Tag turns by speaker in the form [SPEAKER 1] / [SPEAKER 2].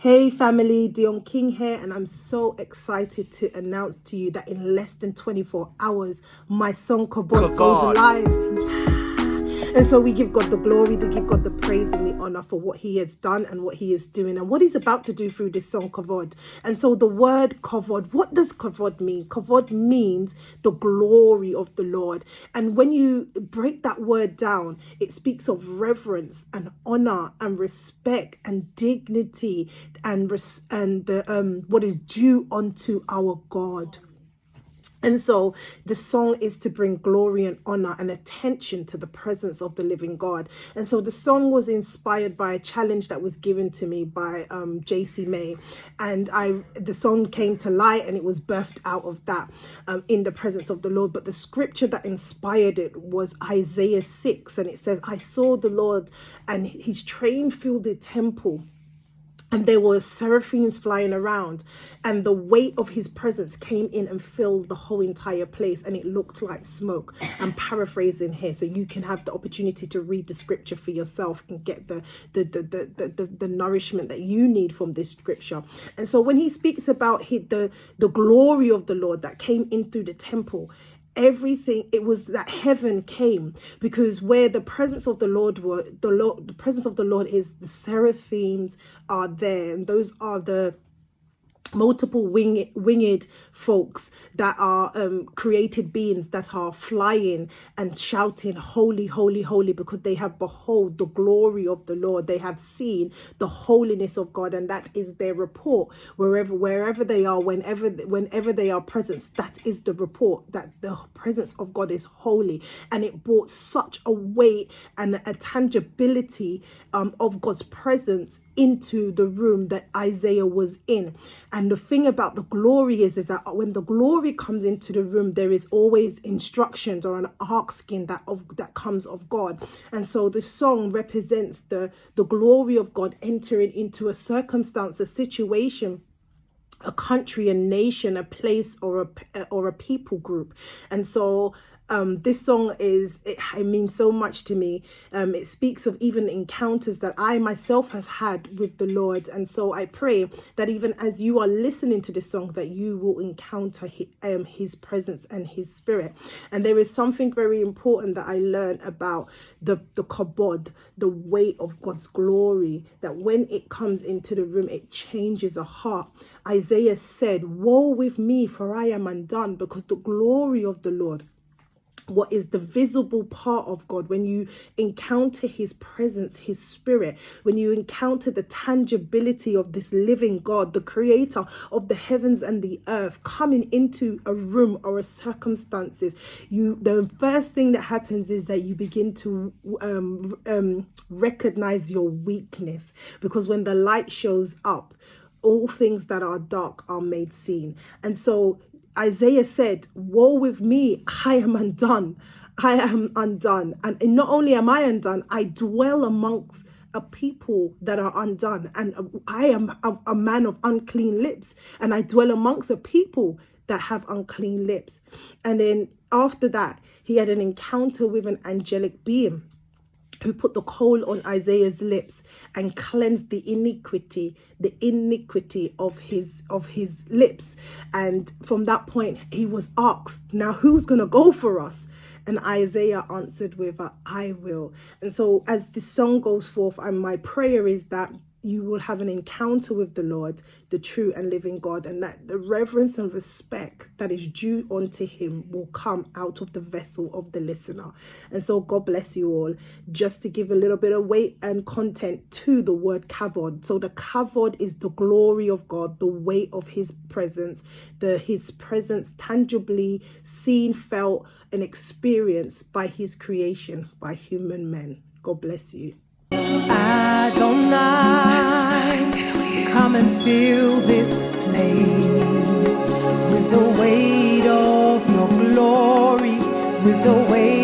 [SPEAKER 1] Hey family, Dion King here, and I'm so excited to announce to you that in less than 24 hours, my song KΑVod goes live. And so we give God the glory, we give God the praise and the honor for what he has done and what he is doing and what he's about to do through this song KAVod. And so the word KAVod, what does KAVod mean? KAVod means the glory of the Lord. And when you break that word down, it speaks of reverence and honor and respect and dignity and what is due unto our God. And so the song is to bring glory and honor and attention to the presence of the living God. And so the song was inspired by a challenge that was given to me by JC May. And the song came to light and it was birthed out of that in the presence of the Lord. But the scripture that inspired it was Isaiah 6. And it says, I saw the Lord and his train filled the temple. And there were seraphims flying around, and the weight of his presence came in and filled the whole entire place, and it looked like smoke. I'm paraphrasing here, so you can have the opportunity to read the scripture for yourself and get the nourishment that you need from this scripture. And so when he speaks about the glory of the Lord that came in through the temple, everything, it was that heaven came, because where the presence of the Lord the presence of the Lord is, the seraphims are there, and those are the multiple winged folks that are created beings that are flying and shouting holy, holy, holy, because they have behold the glory of the Lord. They have seen the holiness of God, and that is their report wherever they are, whenever they are present. That is the report, that the presence of God is holy. And it brought such a weight and a tangibility of God's presence into the room that Isaiah was in. And the thing about the glory is that when the glory comes into the room, there is always instructions or an asking that comes of God. And so the song represents the glory of God entering into a circumstance, a situation, a country, a nation, a place, or a people group. And so this song it means so much to me. It speaks of even encounters that I myself have had with the Lord. And so I pray that even as you are listening to this song, that you will encounter his presence and his spirit. And there is something very important that I learned about the KAVod, the weight of God's glory, that when it comes into the room, it changes a heart. Isaiah said, woe with me, for I am undone, because the glory of the Lord, what is the visible part of God, when you encounter his presence, his spirit, when you encounter the tangibility of this living God, the creator of the heavens and the earth, coming into a room or a circumstances, the first thing that happens is that you begin to recognize your weakness, because when the light shows up, all things that are dark are made seen. And so Isaiah said, woe with me, I am undone. I am undone. And not only am I undone, I dwell amongst a people that are undone. And I am a man of unclean lips. And I dwell amongst a people that have unclean lips. And then after that, he had an encounter with an angelic being who put the coal on Isaiah's lips and cleansed the iniquity of his lips. And from that point, he was asked, now who's going to go for us? And Isaiah answered with, I will. And so as this song goes forth, and my prayer is that you will have an encounter with the Lord, the true and living God, and that the reverence and respect that is due unto him will come out of the vessel of the listener. And so God bless you all. Just to give a little bit of weight and content to the word KΑVod. So the KAVod is the glory of God, the weight of his presence, his presence tangibly seen, felt, and experienced by his creation, by human men. God bless you.
[SPEAKER 2] Adonai, come and fill this place with the weight of your glory, with the weight